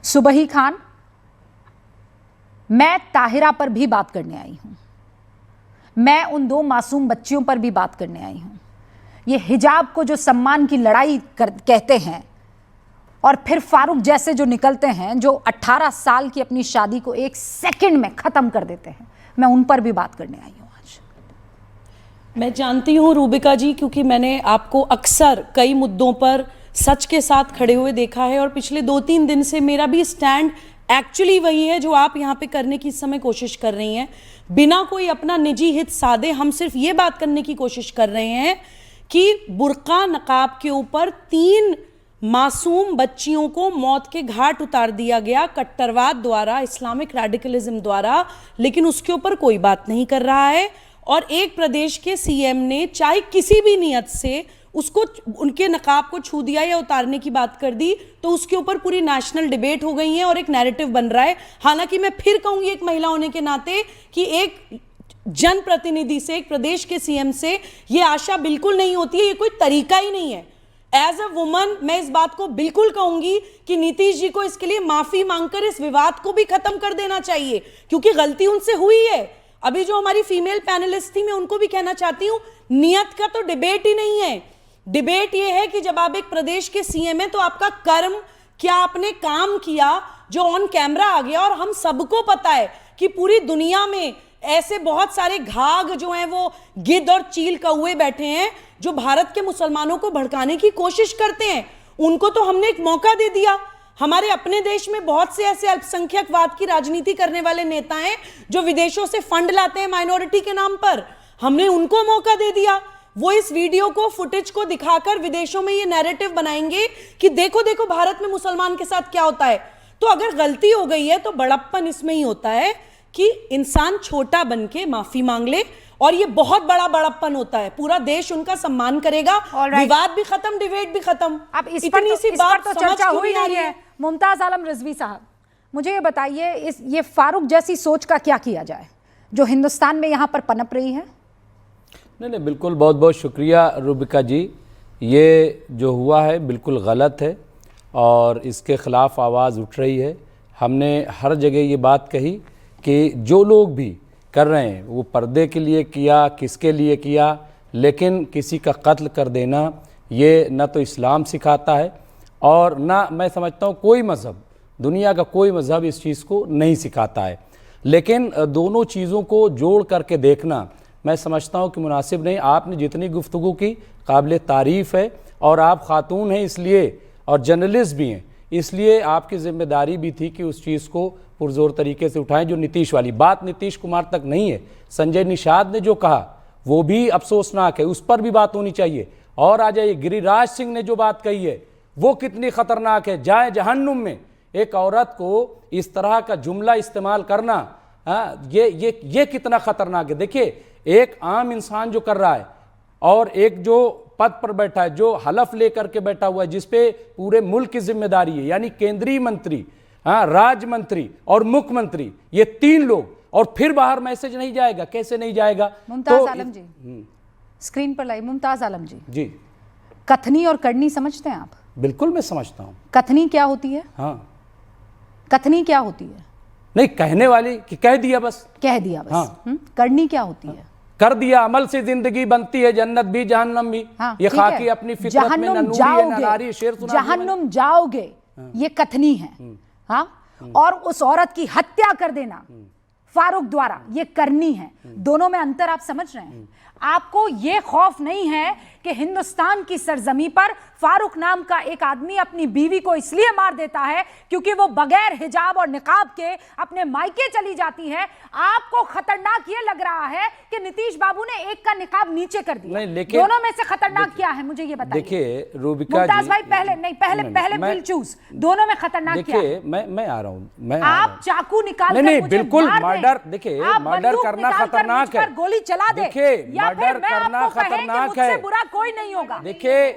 सुबही खान, मैं ताहिरा पर भी बात करने आई हूं, मैं उन 2 मासूम बच्चियों पर भी बात करने आई हूं। ये हिजाब को जो सम्मान की लड़ाई कहते हैं और फिर फारूक जैसे जो निकलते हैं, जो 18 साल की अपनी शादी को 1 सेकंड में खत्म कर देते हैं, मैं उन पर भी बात करने आई हूं आज। मैं जानती हूं रूबिका जी, क्योंकि मैंने आपको अक्सर कई मुद्दों पर सच के साथ खड़े हुए देखा है और पिछले 2-3 दिन से मेरा भी स्टैंड एक्चुअली वही है जो आप यहाँ पे करने की इस समय कोशिश कर रही हैं। बिना कोई अपना निजी हित साधे हम सिर्फ ये बात करने की कोशिश कर रहे हैं कि बुर्का नकाब के ऊपर 3 मासूम बच्चियों को मौत के घाट उतार दिया गया कट्टरवाद द्वारा, इस्लामिक रेडिकलिज्म द्वारा, लेकिन उसके ऊपर कोई बात नहीं कर रहा है। और एक प्रदेश के सीएम ने चाहे किसी भी नियत से उसको, उनके नकाब को छू दिया या उतारने की बात कर दी, तो उसके ऊपर पूरी नेशनल डिबेट हो गई है और एक नैरेटिव बन रहा है। हालांकि मैं फिर कहूंगी एक महिला होने के नाते कि एक जनप्रतिनिधि से, एक प्रदेश के सीएम से ये आशा बिल्कुल नहीं होती है, ये कोई तरीका ही नहीं है। एज अ वुमन मैं इस बात को बिल्कुल कहूंगी कि नीतीश जी को इसके लिए माफी मांगकर इस विवाद को भी खत्म कर देना चाहिए, क्योंकि गलती उनसे हुई है। अभी जो हमारी फीमेल पैनलिस्ट थी, मैं उनको भी कहना चाहती हूं, नियत का तो डिबेट ही नहीं है। डिबेट ये है कि जब आप एक प्रदेश के सीएम हैं तो आपका कर्म क्या, आपने काम किया जो ऑन कैमरा आ गया। और हम सबको पता है कि पूरी दुनिया में ऐसे बहुत सारे घाघ जो हैं वो गिद्ध और चील कौए बैठे हैं जो भारत के मुसलमानों को भड़काने की कोशिश करते हैं। उनको तो हमने एक मौका दे दिया। हमारे अपने देश में बहुत से ऐसे अल्पसंख्यकवाद की राजनीति करने वाले नेता हैं जो विदेशों से फंड लाते हैं माइनॉरिटी के नाम पर, हमने उनको मौका दे दिया। वो इस वीडियो को, फुटेज को दिखाकर विदेशों में ये नैरेटिव बनाएंगे कि देखो देखो भारत में मुसलमान के साथ क्या होता है। तो अगर गलती हो गई है तो बड़प्पन इसमें ही होता है कि इंसान छोटा बन के माफी मांग ले, और ये बहुत बड़ा बड़प्पन होता है। पूरा देश उनका सम्मान करेगा, विवाद भी खत्म, डिबेट भी खत्म। अब इस पर तो चर्चा हुई नहीं है। मुमताज आलम रिजवी साहब, मुझे ये बताइए, ये फारूक जैसी सोच का क्या किया जाए जो हिंदुस्तान में यहाँ पर पनप रही है? नहीं, बिल्कुल, बहुत बहुत शुक्रिया रूबिका जी। ये जो हुआ है बिल्कुल गलत है और इसके ख़िलाफ़ आवाज़ उठ रही है। हमने हर जगह ये बात कही कि जो लोग भी कर रहे हैं वो पर्दे के लिए किया, किसके लिए किया, लेकिन किसी का कत्ल कर देना ये न तो इस्लाम सिखाता है और ना मैं समझता हूँ कोई मज़हब, दुनिया का कोई मज़हब इस चीज़ को नहीं सिखाता है। लेकिन दोनों चीज़ों को जोड़ करके देखना मैं समझता हूँ कि मुनासिब नहीं। आपने जितनी गुफ्तगू की काबिल तारीफ़ है और आप ख़ातून हैं इसलिए, और जर्नलिस्ट भी हैं इसलिए आपकी ज़िम्मेदारी भी थी कि उस चीज़ को पुरज़ोर तरीके से उठाएं। जो नीतीश वाली बात नीतीश कुमार तक नहीं है, संजय निषाद ने जो कहा वो भी अफसोसनाक है, उस पर भी बात होनी चाहिए। और आ जाइए, गिरिराज सिंह ने जो बात कही है वो कितनी ख़तरनाक है। जाए जहन्नुम में, एक औरत को इस तरह का जुमला इस्तेमाल करना, ये कितना ख़तरनाक है। देखिए, एक आम इंसान जो कर रहा है और एक जो पद पर बैठा है, जो हलफ लेकर के बैठा हुआ है, जिसपे पूरे मुल्क की जिम्मेदारी है, यानी केंद्रीय मंत्री, राज्य मंत्री और मुख्यमंत्री, ये 3 लोग, और फिर बाहर मैसेज नहीं जाएगा, कैसे नहीं जाएगा? मुमताज आलम जी, स्क्रीन पर लाइए। मुमताज आलम जी, कथनी और करनी समझते हैं आप? बिल्कुल मैं समझता हूँ। कथनी क्या होती है? हाँ, कथनी क्या होती है? नहीं, कहने वाली कि कह दिया बस, कह दिया बस। हाँ। करनी क्या होती है? कर दिया। अमल से जिंदगी बनती है, जन्नत भी जहन्नम भी। हाँ, ये खाकी अपनी फितरत में न नूरी है न नारी, शेर सुना जहन्नुम जाओगे, ये कथनी है। हाँ, और उस औरत की हत्या कर देना फारूक द्वारा, ये करनी है। दोनों में अंतर आप समझ रहे हैं? आपको ये खौफ नहीं है कि हिंदुस्तान की सरजमी पर फारूक नाम का एक आदमी अपनी बीवी को इसलिए मार देता है क्योंकि वो बगैर हिजाब और निकाब के अपने मायके चली जाती है। आपको खतरनाक ये लग रहा है कि नीतीश बाबू ने एक का निकाब नीचे कर दिया। नहीं, लेकिन दोनों में से खतरनाक क्या है मुझे ये बताइए। देखिए रूबिका मुमताज भाई, पहले विल चूज, दोनों में खतरनाक क्या है? मैं आ रहा हूँ। आप चाकू निकाल नहीं, बिल्कुल मर्डर, देखिए मर्डर करना खतरनाक है। गोली चला दे, मर्डर करना खतरनाक है। बुरा कोई नहीं होगा। देखिए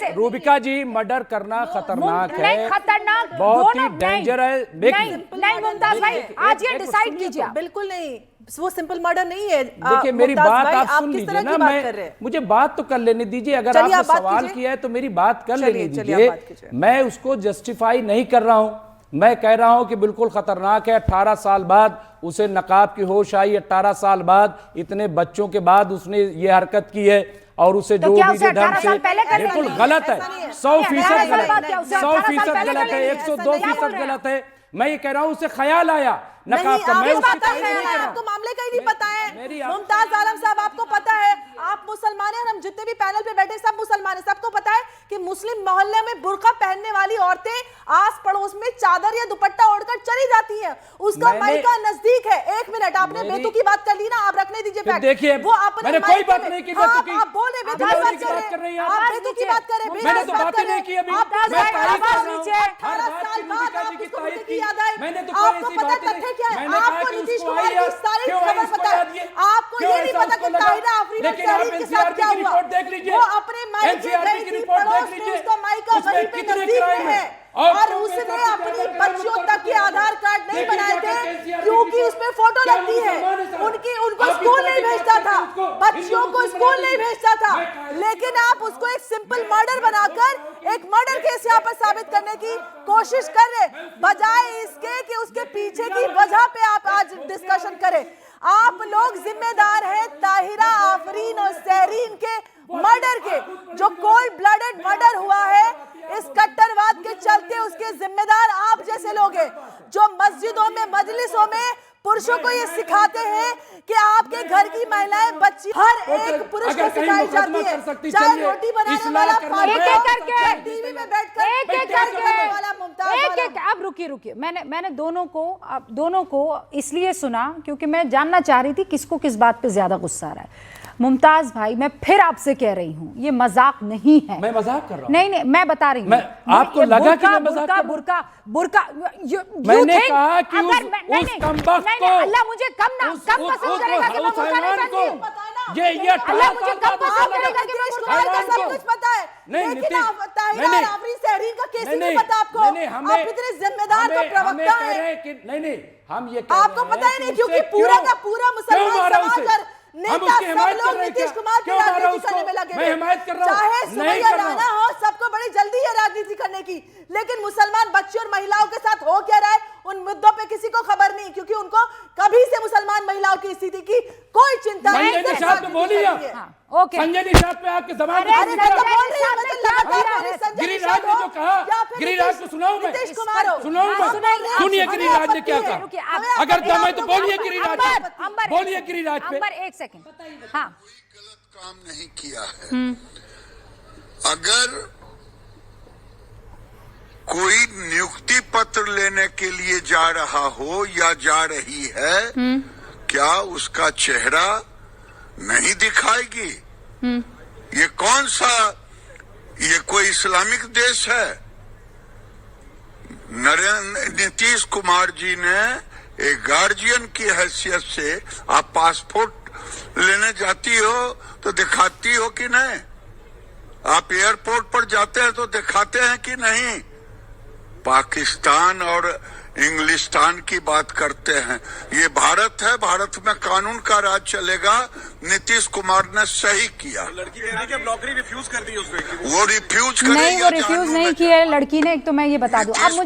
रूबिका जी, मर्डर करना खतरनाक है, खतरनाक, बहुत ही डेंजर है। नहीं मुमताज भाई, आज ये डिसाइड कीजिए। बिल्कुल नहीं, वो सिंपल मर्डर नहीं है। देखिए मेरी बात आप सुन लीजिए ना, मुझे बात तो कर लेने दीजिए। अगर आपने सवाल किया है तो मेरी बात कर लेने दीजिए। मैं उसको जस्टिफाई नहीं कर रहा हूं, मैं कह रहा हूं कि बिल्कुल खतरनाक है। 18 साल बाद उसे नकाब की होश आई, 18 साल बाद, इतने बच्चों के बाद उसने ये हरकत की है और उसे तो जो क्या भी उसे 18 ढंग साल से पहले कर बिल्कुल लेना? गलत है, 100% गलत है, 100% गलत है, 102% गलत है। मैं ये कह रहा हूं उसे ख्याल आया नकाब का, मैं उसकी तारीफ नहीं कर रहा आपको हूं। मामले का ही नहीं पता है। मेरी मुमताज आलम साहब, आपको पता है, आप मुसलमान हैं, हम जितने भी पैनल पे बैठे सब मुसलमान हैं, सबको पता है कि मुस्लिम मोहल्ले में बुर्का पहनने वाली औरतें आस पड़ोस में चादर या दुपट्टा ओढ़कर चली जाती हैं। उसका मायका नजदीक है। 1 मिनट, आपने बेतु की बात कर ली ना, आप रखने दीजिए फैक्ट। देखिए, वो अपने मैंने कोई बात नहीं की बेतु की। आप बोल रहे बेतु की बात कर रहे हैं, आप बेतु की बात कर रहे हैं, मैंने तो बात ही नहीं की अभी। आप मैं तारीफ कर रहा हूं। 18 साल बाद आप इसको बेतु की याद आए। मैंने तो आपको पता तथ्य क्या है? आपको नीतीश कुमार की सारी खबर पता है। आपको ये नहीं पता कि ताहिरा आफरीन और तहरीर के साथ क्या हुआ। वो अपने मायके गई थी पड़ोस में, उसका मायका वहीं पे नजदीक में है और उसने अपनी बच्चियों तक के आधार कार्ड नहीं बनाए थे क्योंकि उसमें फोटो लगती है। उनको स्कूल नहीं भेजता था, बच्चियों को स्कूल नहीं भेजता था, लेकिन आप उसको एक सिंपल मर्डर बनाकर एक मर्डर केस यहाँ पर साबित करने की कोशिश कर रहे, बजाय इसके कि उसके पीछे की वजह पे आप आज डिस्कशन करें। आप लोग जिम्मेदार हैं ताहिरा आफरीन और सहरीन के मर्डर के, जो कोल्ड ब्लडेड मर्डर हुआ है इस कट्टरवाद के चलते, उसके जिम्मेदार आप जैसे लोग हैं जो मस्जिदों में, मजलिसों में पुरुषों को ये सिखाते हैं कि आपके घर की महिलाएं, बच्ची, हर एक पुरुष को सिखाई जाती है, चाहे रोटी बनाने वाला, टीवी में बैठकर वाला, मुमताज वाला। अब रुकिए, मैंने दोनों को इसलिए सुना क्योंकि मैं जानना चाह रही थी किसको किस बात पे ज्यादा गुस्सा आ रहा है। मुमताज भाई, मैं फिर आपसे कह रही हूँ, ये मजाक नहीं है। मैं मजाक कर रहा हूँ? नहीं, मैं बता रही हूँ। आपको लगा कि मैं मजाक कर रहा हूँ? बुर्का मैंने कहा कि उस कमबख्त को, अल्लाह मुझे कम पसंद करेगा कि मैं बुर्का नहीं पहनती हूँ। ये अल्लाह मुझे कम पसंद करेगा कि मैं बुर्का नहीं पहनती हूँ। सब कुछ पता है, नहीं, लेकिन ताहिरा आफरीन सहरीन का केस नहीं पता आपको। आप इतने जिम्मेदार तो प्रवक्ता हैं। नहीं, हम ये आपको पता ही नहीं, क्योंकि पूरा का पूरा मुसलमान समाज और नेता सब लोग नीतीश कुमार की राजनीति करने में लगे थे। चाहे सुमैया राणा हो, सबको बड़ी जल्दी है राजनीति करने की, लेकिन मुसलमान बच्चों और महिलाओं के साथ हो क्या रहा है उन मुद्दों पे किसी को खबर नहीं, क्योंकि उनको कभी से मुसलमान महिलाओं की स्थिति की कोई चिंता नहीं। संजय निषाद पे बोलिए, संजय निषाद पे आपके जबान पे गिरिराज ने जो कहा, गिरिराज को सुनाऊं मैं? सुनाऊं? सुनिए गिरिराज ने क्या कहा, अगर दम है तो बोलिए गिरिराज, बोलिए गिरिराज पे। एक सेकंड, हाँ, कोई गलत काम नहीं किया है। अगर कोई नियुक्ति पत्र लेने के लिए जा रहा हो या जा रही है, क्या उसका चेहरा नहीं दिखाएगी? ये कौन सा, ये कोई इस्लामिक देश है? नीतीश कुमार जी ने एक गार्जियन की हैसियत से, आप पासपोर्ट लेने जाती हो तो दिखाती हो कि नहीं? आप एयरपोर्ट पर जाते हैं तो दिखाते हैं कि नहीं? पाकिस्तान और इंग्लिस्तान की बात करते हैं। ये भारत है, भारत में कानून का राज चलेगा। नीतीश कुमार ने सही किया। लड़की कह रही कि नौकरी रिफ्यूज कर दी उसने। वो रिफ्यूज नहीं, वो रिफ्यूज नहीं किया लड़की ने। एक तो मैं ये बता दूं, अब मुझे